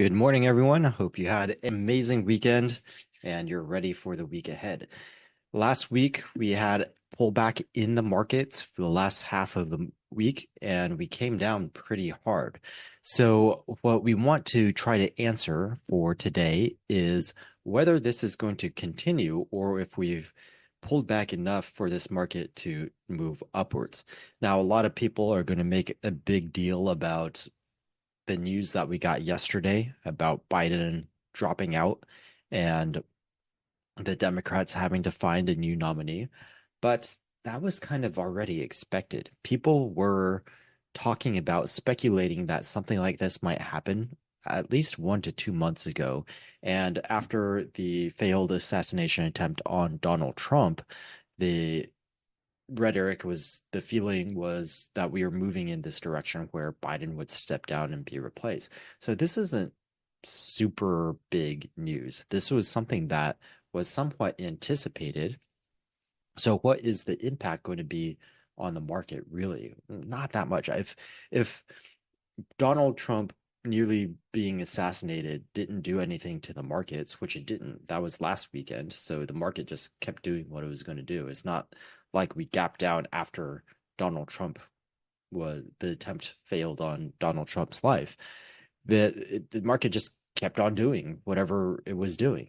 Good morning, everyone. I hope you had an amazing weekend and you're ready for the week ahead. Last week, we had pullback in the markets for the last half of the week, and we came down pretty hard. So, what we want to try to answer for today is whether this is going to continue or if we've pulled back enough for this market to move upwards. Now, a lot of people are going to make a big deal about the news that we got yesterday about Biden dropping out and the Democrats having to find a new nominee. But that was kind of already expected. People were talking about speculating that something like this might happen at least 1 to 2 months ago. And after the failed assassination attempt on Donald Trump, the the feeling was that we were moving in this direction where Biden would step down and be replaced. So this isn't super big news. This was something that was somewhat anticipated. So what is the impact going to be on the market really? Not that much. If Donald Trump nearly being assassinated didn't do anything to the markets, which it didn't. That was last weekend. So the market just kept doing what it was going to do. It's not like we gapped down after Donald Trump was the attempt failed on Donald Trump's life. The market just kept on doing whatever it was doing.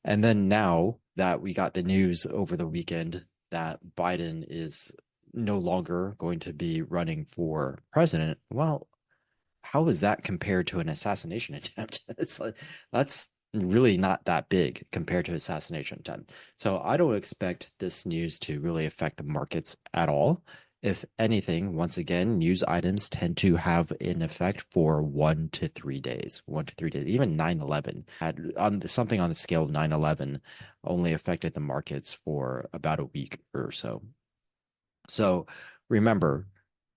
And then now that we got the news over the weekend that Biden is no longer going to be running for president, well, how is that compared to an assassination attempt? It's like that's really not that big compared to assassination attempt. So I don't expect this news to really affect the markets at all. If anything, once again, news items tend to have an effect for 1 to 3 days. 1 to 3 days. Even 9/11 had on something on the scale of 9/11 only affected the markets for about a week or so. So remember,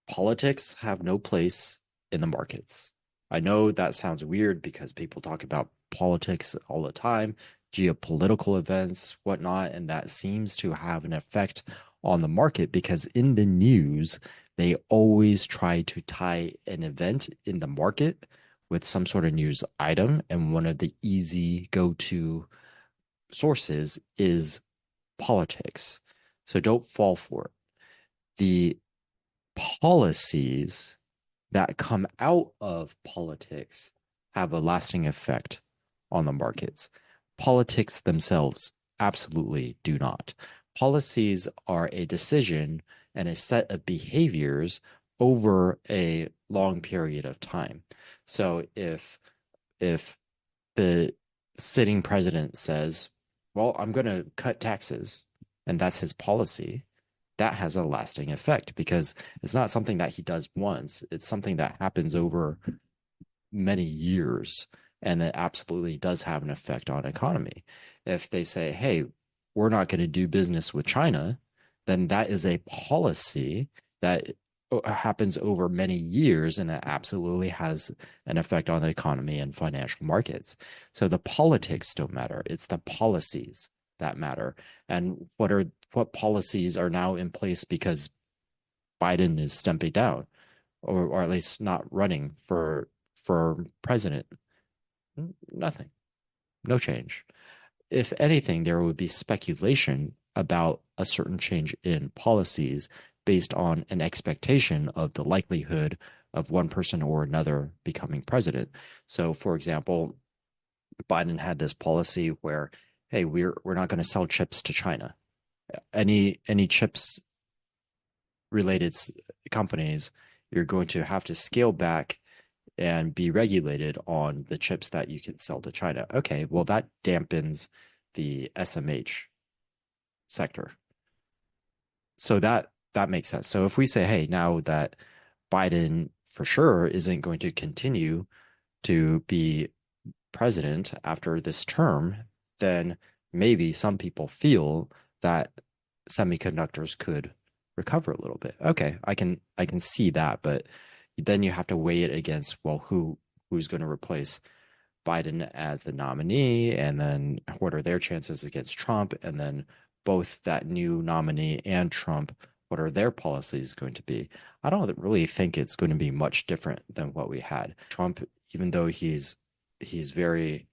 politics have no place in the markets. I know that sounds weird because people talk about politics all the time, geopolitical events, whatnot, and that seems to have an effect on the market because in the news, they always try to tie an event in the market with some sort of news item. And one of the easy go-to sources is politics. So don't fall for it. The policies that come out of politics have a lasting effect on the markets. Politics themselves absolutely do not. Policies are a decision and a set of behaviors over a long period of time. So if the sitting president says, "Well, I'm going to cut taxes," and that's his policy, that has a lasting effect because it's not something that he does once. It's something that happens over many years, and it absolutely does have an effect on economy. If they say, "Hey, we're not going to do business with China," then that is a policy that happens over many years, and it absolutely has an effect on the economy and financial markets. So the politics don't matter. It's the policies that matter. And what policies are now in place because Biden is stepping down or at least not running for president? Nothing. No change. If anything, there would be speculation about a certain change in policies based on an expectation of the likelihood of one person or another becoming president. So, for example, Biden had this policy where, hey, we're not going to sell chips to China. Any chips related companies, you're going to have to scale back and be regulated on the chips that you can sell to China. Okay, well, that dampens the SMH sector. So that makes sense. So if we say, hey, now that Biden for sure isn't going to continue to be president after this term, then maybe some people feel that semiconductors could recover a little bit. Okay, I can see that, but then you have to weigh it against, well, who's going to replace Biden as the nominee, and then what are their chances against Trump, and then both that new nominee and Trump, what are their policies going to be? I don't really think it's going to be much different than what we had. Trump, even though he's very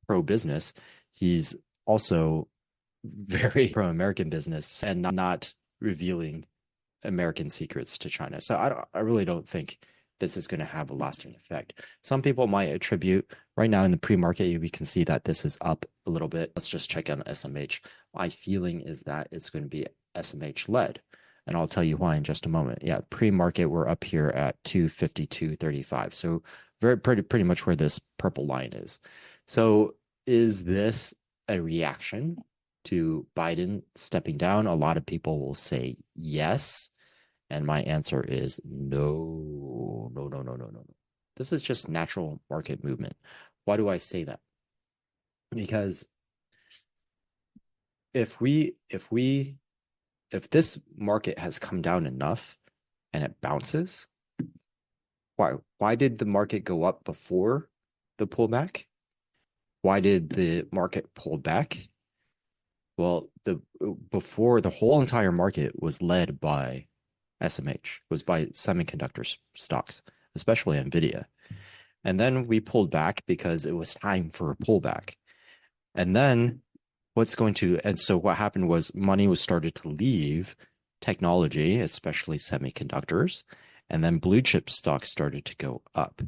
pro-business, he's also very pro-American business and not revealing American secrets to China. So I really don't think this is going to have a lasting effect. Some people might attribute right now in the pre-market, we can see that this is up a little bit. Let's just check on SMH. My feeling is that it's going to be SMH led. And I'll tell you why in just a moment. Yeah, pre-market, we're up here at 252.35. So pretty much where this purple line is. So is this a reaction to Biden stepping down? A lot of people will say yes. And my answer is no, no, no, no, no, no, no. This is just natural market movement. Why do I say that? Because if this market has come down enough and it bounces, why did the market go up before the pullback? Why did the market pull back? Well, before the whole entire market was led by SMH, was by semiconductor stocks, especially Nvidia. And then we pulled back because it was time for a pullback. And then so what happened was money was started to leave technology, especially semiconductors, and then blue chip stocks started to go up.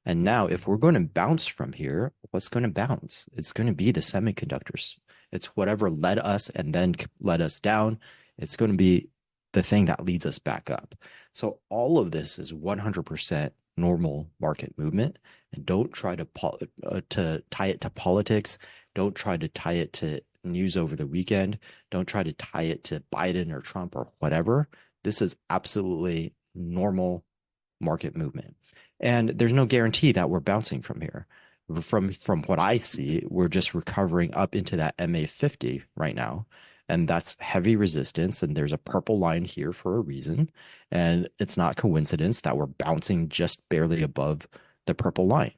And now if we're going to bounce from here, what's going to bounce? It's going to be the semiconductors. It's whatever led us and then led us down. It's going to be the thing that leads us back up. So all of this is 100% normal market movement. And don't try to tie it to politics. Don't try to tie it to news over the weekend. Don't try to tie it to Biden or Trump or whatever. This is absolutely normal market movement. And there's no guarantee that we're bouncing from here. From what I see, we're just recovering up into that MA50 right now. And that's heavy resistance. And there's a purple line here for a reason. And it's not coincidence that we're bouncing just barely above the purple line.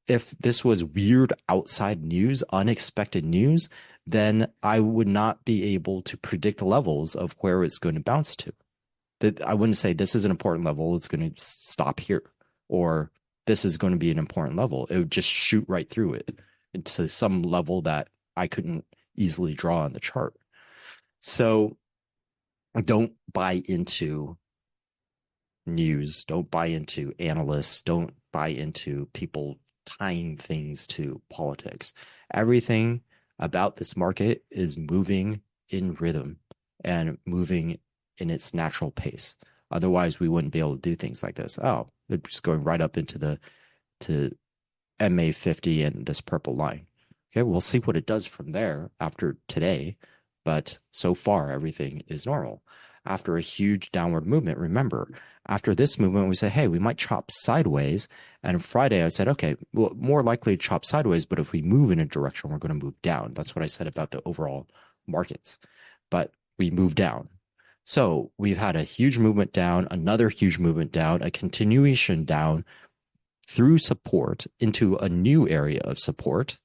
If this was weird outside news, unexpected news, then I would not be able to predict levels of where it's going to bounce to. That I wouldn't say this is an important level, it's going to stop here, or this is going to be an important level. It would just shoot right through it into some level that I couldn't easily draw on the chart. So don't buy into news, don't buy into analysts, don't buy into people tying things to politics. Everything about this market is moving in rhythm and moving in its natural pace. Otherwise, we wouldn't be able to do things like this. Oh, they're just going right up into to MA50 and this purple line. Okay, we'll see what it does from there after today. But so far, everything is normal. After a huge downward movement, remember, after this movement, we said, hey, we might chop sideways. And Friday, I said, okay, well, more likely to chop sideways, but if we move in a direction, we're going to move down. That's what I said about the overall markets. But we moved down. So we've had a huge movement down, another huge movement down, a continuation down through support into a new area of support.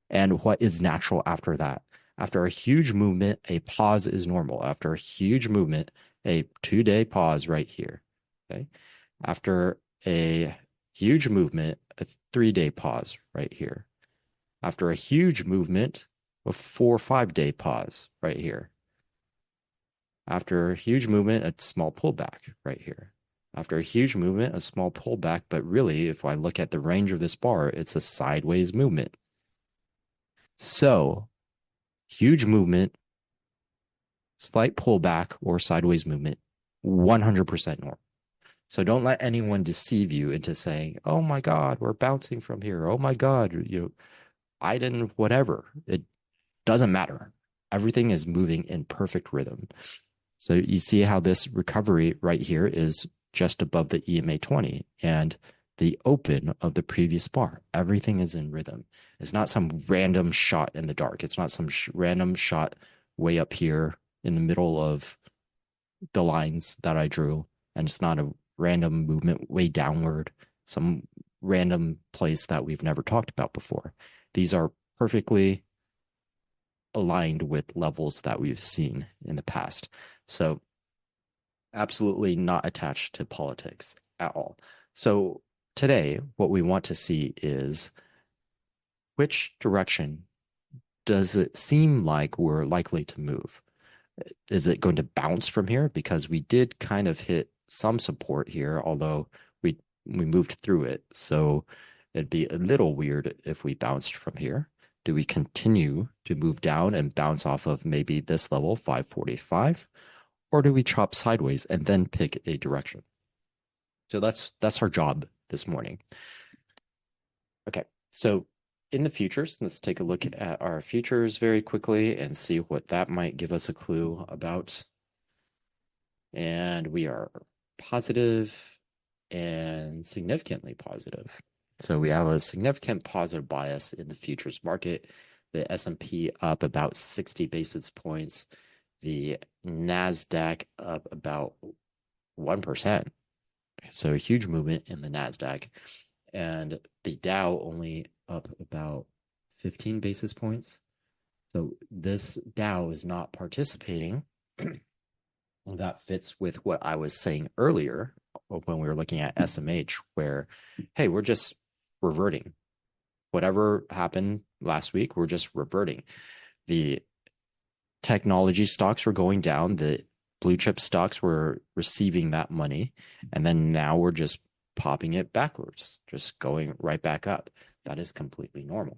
And what is natural after that? After a huge movement, a pause is normal. After a huge movement, a 2-day pause right here. Okay. After a huge movement, a 3-day pause right here. After a huge movement, a 4 or 5-day pause right here. After a huge movement, a small pullback right here. After a huge movement, a small pullback, but really, if I look at the range of this bar, it's a sideways movement. So, huge movement, slight pullback or sideways movement, 100% normal. So don't let anyone deceive you into saying, oh my God, we're bouncing from here. Oh my God, Biden, whatever. It doesn't matter. Everything is moving in perfect rhythm. So you see how this recovery right here is just above the EMA 20 and the open of the previous bar. Everything is in rhythm. It's not some random shot in the dark. It's not some random shot way up here in the middle of the lines that I drew. And it's not a random movement way downward, some random place that we've never talked about before. These are perfectly aligned with levels that we've seen in the past. So absolutely not attached to politics at all. So today, what we want to see is which direction does it seem like we're likely to move? Is it going to bounce from here? Because we did kind of hit some support here, although we moved through it. So it'd be a little weird if we bounced from here. Do we continue to move down and bounce off of maybe this level, 545? Or do we chop sideways and then pick a direction? So that's our job this morning. Okay, so in the futures, let's take a look at our futures very quickly and see what that might give us a clue about. And we are positive and significantly positive. So we have a significant positive bias in the futures market. The S&P up about 60 basis points. The NASDAQ up about 1%. So a huge movement in the NASDAQ. And the Dow only up about 15 basis points. So this Dow is not participating. That fits with what I was saying earlier when we were looking at SMH, where, hey, we're just reverting. Whatever happened last week, we're just reverting. The technology stocks were going down. The blue chip stocks were receiving that money. And then now we're just popping it backwards, just going right back up. That is completely normal.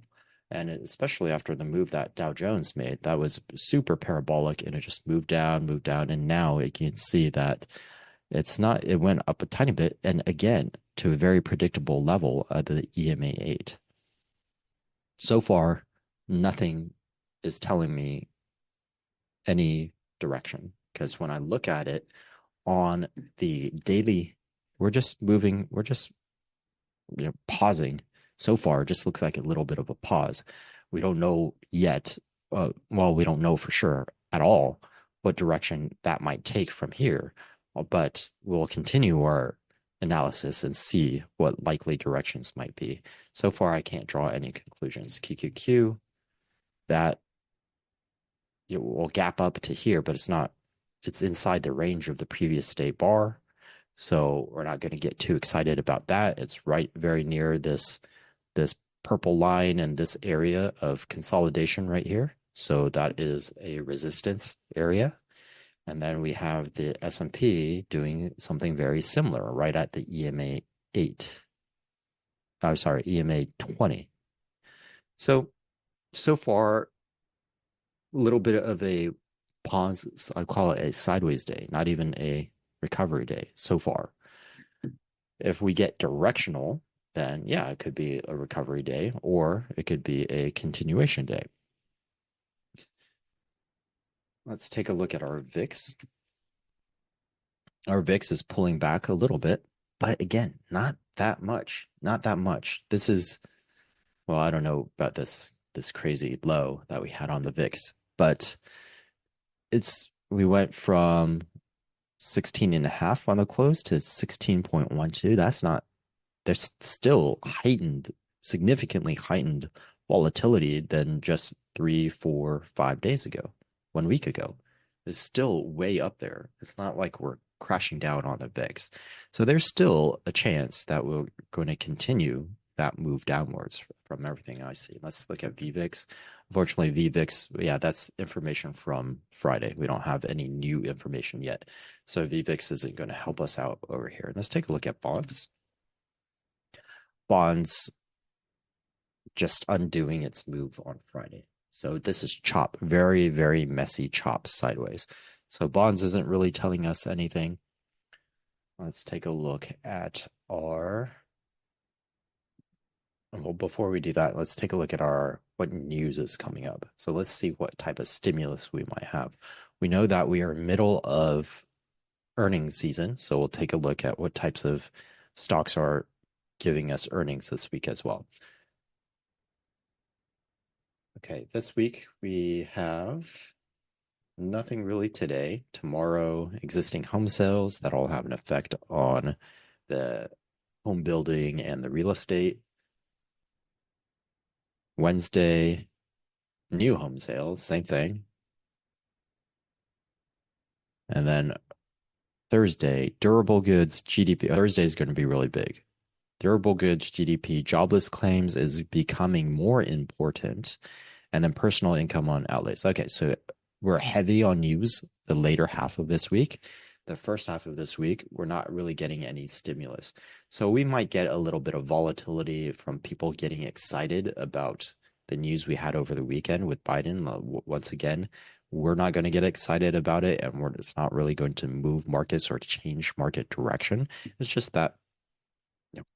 And especially after the move that Dow Jones made, that was super parabolic and it just moved down. And now you can see that it went up a tiny bit. And again, to a very predictable level at the EMA 8. So far, nothing is telling me any direction, because when I look at it on the daily, we're just pausing. So far, it just looks like a little bit of a pause. We don't know yet. We don't know for sure at all what direction that might take from here, but we'll continue our analysis and see what likely directions might be. So far, I can't draw any conclusions. QQQ, that it will gap up to here, but it's inside the range of the previous day bar. So we're not going to get too excited about that. It's right very near this purple line and this area of consolidation right here. So that is a resistance area. And then we have the S&P doing something very similar right at the EMA 8. I'm sorry, EMA 20. So far, a little bit of a pause. I call it a sideways day, not even a recovery day so far. If we get directional, then yeah, it could be a recovery day or it could be a continuation day. Let's take a look at our VIX. Our VIX is pulling back a little bit, but again, not that much. Not that much. This is, well, I don't know about this crazy low that we had on the VIX, but we went from 16.5 on the close to 16.12. There's still significantly heightened volatility than just 3, 4, 5 days ago, 1 week ago. It's still way up there. It's not like we're crashing down on the VIX. So there's still a chance that we're going to continue that move downwards from everything I see. Let's look at VVIX. Unfortunately, VVIX, yeah, that's information from Friday. We don't have any new information yet. So VVIX isn't going to help us out over here. Let's take a look at bonds. Bonds just undoing its move on Friday. So this is chop, very, very messy chop sideways. So bonds isn't really telling us anything. Let's take a look at our, well, before we do that, let's take a look at what news is coming up. So let's see what type of stimulus we might have. We know that we are middle of earnings season. So we'll take a look at what types of stocks are giving us earnings this week as well. Okay, this week we have nothing really today. Tomorrow, existing home sales, that'll have an effect on the home building and the real estate. Wednesday, new home sales, same thing. And then Thursday, durable goods, GDP. Thursday is going to be really big. Durable goods, GDP, jobless claims is becoming more important, and then personal income on outlays. Okay, so we're heavy on news the later half of this week. The first half of this week, we're not really getting any stimulus. So we might get a little bit of volatility from people getting excited about the news we had over the weekend with Biden. Once again, we're not going to get excited about it, and it's not really going to move markets or change market direction. It's just that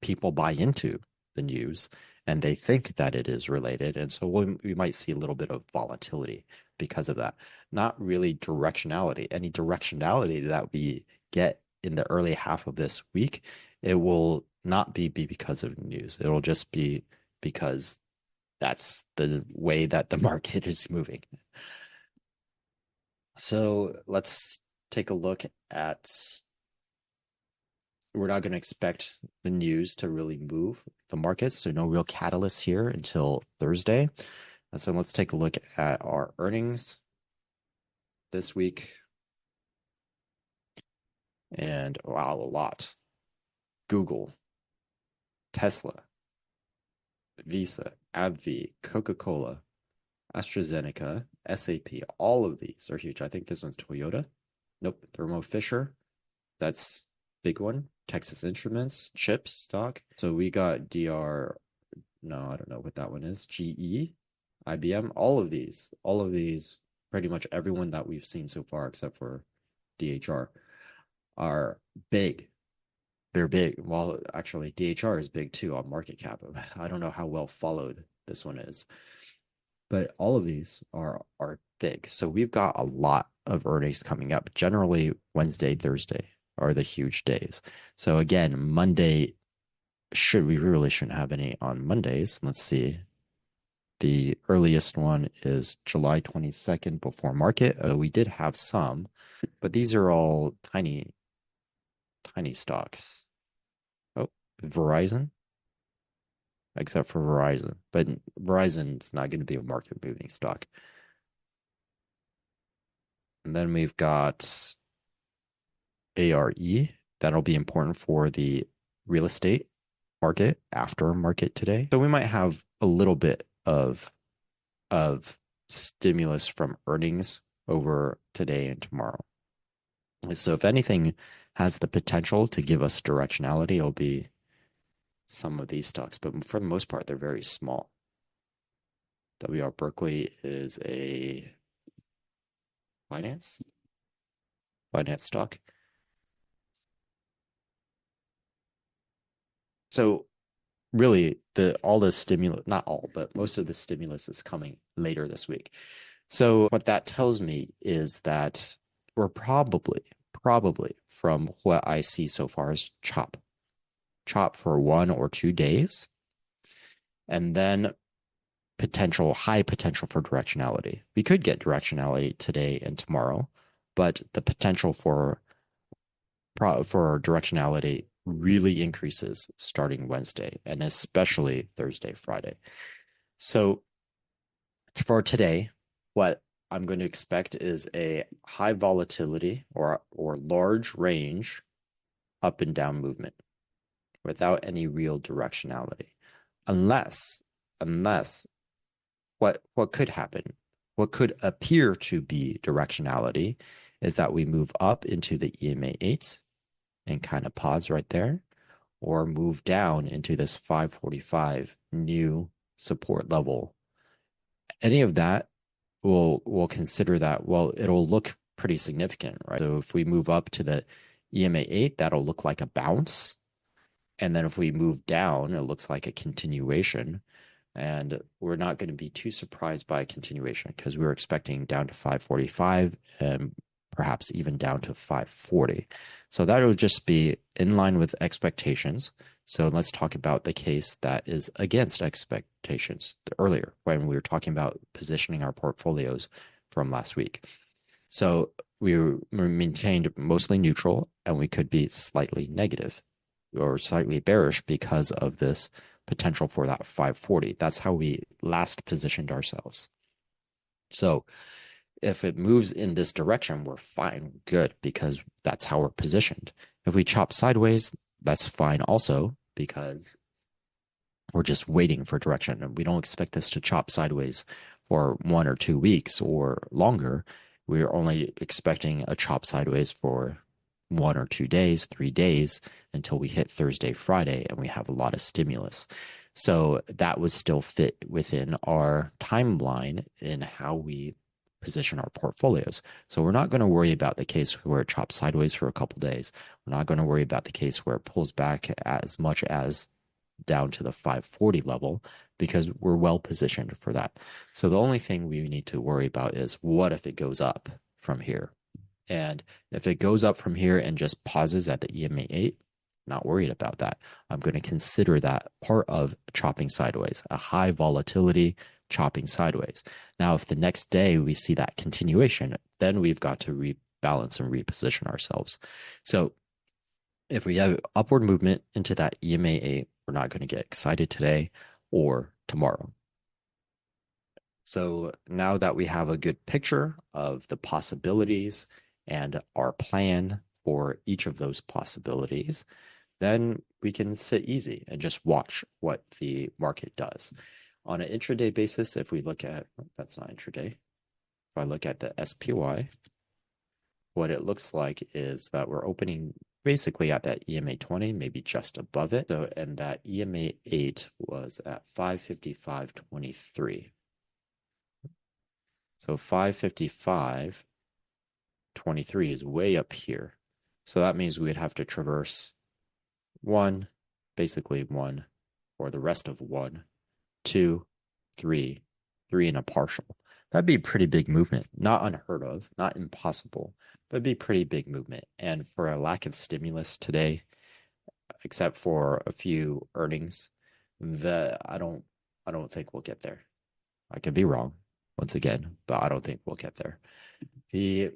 people buy into the news and they think that it is related. And so we might see a little bit of volatility because of that. Not really directionality. Any directionality that we get in the early half of this week, it will not be because of news. It'll just be because that's the way that the market is moving. So let's take a look at, we're not going to expect the news to really move the markets. So no real catalyst here until Thursday. And so let's take a look at our earnings this week. And wow, a lot. Google, Tesla, Visa, AbbVie, Coca-Cola, AstraZeneca, SAP, all of these are huge. I think this one's Toyota. Nope, Thermo Fisher. That's big one. Texas Instruments, chips stock. So we got DR, no, I don't know what that one is. GE, IBM, all of these, pretty much everyone that we've seen so far except for DHR are big. They're big. Well, actually, DHR is big too on market cap. I don't know how well followed this one is, but all of these are big. So we've got a lot of earnings coming up. Generally, Wednesday, Thursday are the huge days. So again, Monday, we really shouldn't have any on Mondays. Let's see. The earliest one is July 22nd before market. We did have some, but these are all tiny stocks. Oh, Verizon, except for Verizon. But Verizon's not going to be a market moving stock. And then we've got ARE. That'll be important for the real estate market after market today. So we might have a little bit of stimulus from earnings over today and tomorrow. So if anything has the potential to give us directionality, it'll be some of these stocks, but for the most part, they're very small. W. R. Berkley is a finance stock. So really, all the stimulus, not all, but most of the stimulus is coming later this week. So what that tells me is that we're probably from what I see so far is chop for 1 or 2 days, and then high potential for directionality. We could get directionality today and tomorrow, but the potential for directionality really increases starting Wednesday and especially Thursday, Friday. So for today, what I'm going to expect is a high volatility or large range up and down movement without any real directionality. Unless what could happen, what could appear to be directionality is that we move up into the EMA 8 and kind of pause right there, or move down into this 545 new support level. Any of that, we'll consider that, well, it'll look pretty significant, right? So if we move up to the EMA 8, that'll look like a bounce. And then if we move down, it looks like a continuation. And we're not going to be too surprised by a continuation because we were expecting down to 545 and perhaps even down to 540. So that will just be in line with expectations. So let's talk about the case that is against expectations earlier when we were talking about positioning our portfolios from last week. So we maintained mostly neutral, and we could be slightly negative or slightly bearish because of this potential for that 540. That's how we last positioned ourselves. So if it moves in this direction, we're fine, good, because that's how we're positioned. If we chop sideways, that's fine also, because we're just waiting for direction, and we don't expect this to chop sideways for 1 or 2 weeks or longer. We're only expecting a chop sideways for 1 or 2 days, 3 days until we hit Thursday, Friday, and we have a lot of stimulus. So that would still fit within our timeline in how we position our portfolios. So we're not going to worry about the case where it chops sideways for a couple days. We're not going to worry about the case where it pulls back as much as down to the 540 level, because we're well positioned for that. So the only thing we need to worry about is what if it goes up from here? And if it goes up from here and just pauses at the EMA 8, not worried about that. I'm going to consider that part of chopping sideways, a high volatility chopping sideways. Now, if the next day we see that continuation, then we've got to rebalance and reposition ourselves. So if we have upward movement into that EMA 8, we're not going to get excited today or tomorrow. So now that we have a good picture of the possibilities and our plan for each of those possibilities, then we can sit easy and just watch what the market does. On an intraday basis, if we look at, that's not intraday, if I look at the SPY, what it looks like is that we're opening basically at that EMA 20, maybe just above it. So, and that EMA 8 was at 555.23. So 555.23 is way up here. So that means we'd have to traverse 1, basically 1, or the rest of 1, 2, 3, 3 and a partial. That'd be a pretty big movement. Not unheard of, not impossible, but it'd be pretty big movement. And for a lack of stimulus today, except for a few earnings, I don't think we'll get there. I could be wrong once again, but I don't think we'll get there. The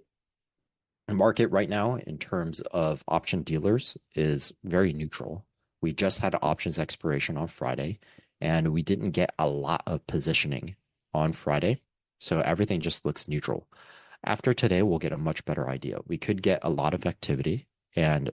market right now in terms of option dealers is very neutral. We just had options expiration on Friday, and we didn't get a lot of positioning on Friday. So everything just looks neutral. After today, we'll get a much better idea. We could get a lot of activity and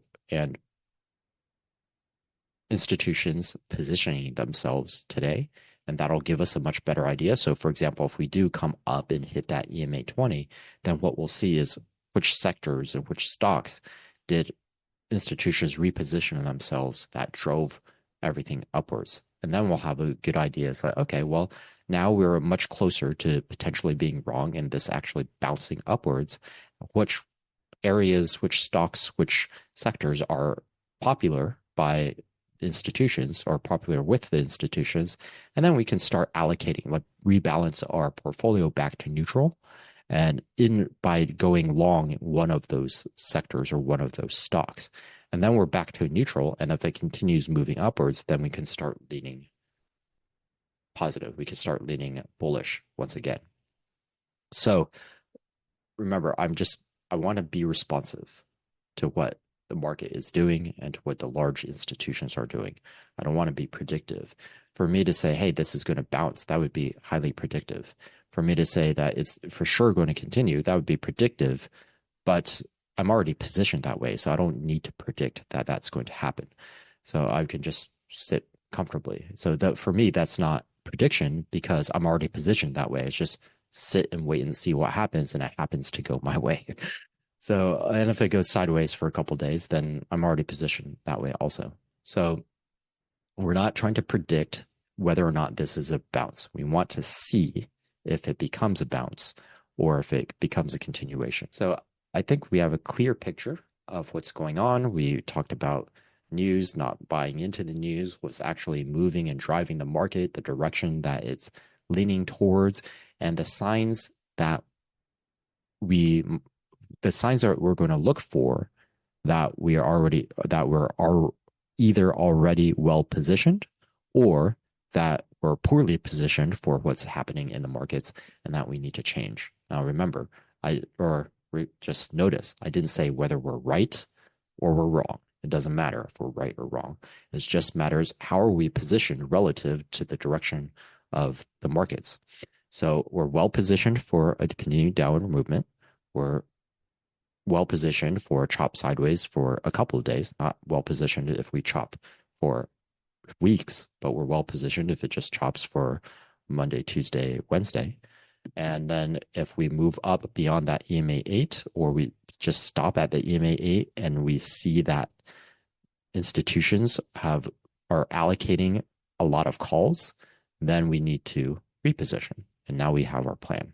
institutions positioning themselves today, and that'll give us a much better idea. So for example, if we do come up and hit that EMA 20, then what we'll see is which sectors and which stocks did institutions reposition themselves that drove everything upwards. And then we'll have a good idea. It's like, okay, well, now we're much closer to potentially being wrong and this actually bouncing upwards. Which areas, which stocks, which sectors are popular by institutions or popular with the institutions. And then we can start allocating, like rebalance our portfolio back to neutral. And by going long one of those sectors or one of those stocks. And then we're back to neutral. And if it continues moving upwards, then we can start leaning positive. We can start leaning bullish once again. So remember, I want to be responsive to what the market is doing and to what the large institutions are doing. I don't want to be predictive. For me to say, hey, this is going to bounce, that would be highly predictive. For me to say that it's for sure going to continue, that would be predictive, but I'm already positioned that way, so I don't need to predict that that's going to happen. So I can just sit comfortably. So that for me, that's not prediction because I'm already positioned that way. It's just sit and wait and see what happens, and it happens to go my way. So, and if it goes sideways for a couple of days, then I'm already positioned that way also. So we're not trying to predict whether or not this is a bounce. We want to see if it becomes a bounce or if it becomes a continuation. So I think we have a clear picture of what's going on. We talked about news, not buying into the news, what's actually moving and driving the market, the direction that it's leaning towards, and the signs that we're going to look for that we're either already well positioned or that we're poorly positioned for what's happening in the markets and that we need to change. Now, remember, just notice, I didn't say whether we're right or we're wrong. It doesn't matter if we're right or wrong. It just matters how are we positioned relative to the direction of the markets. So we're well positioned for a continued downward movement. We're well positioned for a chop sideways for a couple of days, not well positioned if we chop for weeks, but we're well positioned if it just chops for Monday, Tuesday, Wednesday. And then if we move up beyond that EMA 8, or we just stop at the EMA 8 and we see that institutions are allocating a lot of calls, then we need to reposition. And now we have our plan.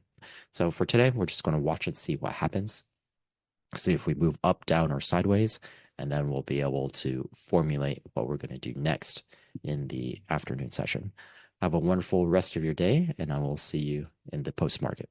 So for today, we're just going to watch and see what happens, see if we move up, down, or sideways, and then we'll be able to formulate what we're going to do next in the afternoon session. Have a wonderful rest of your day, and I will see you in the post market.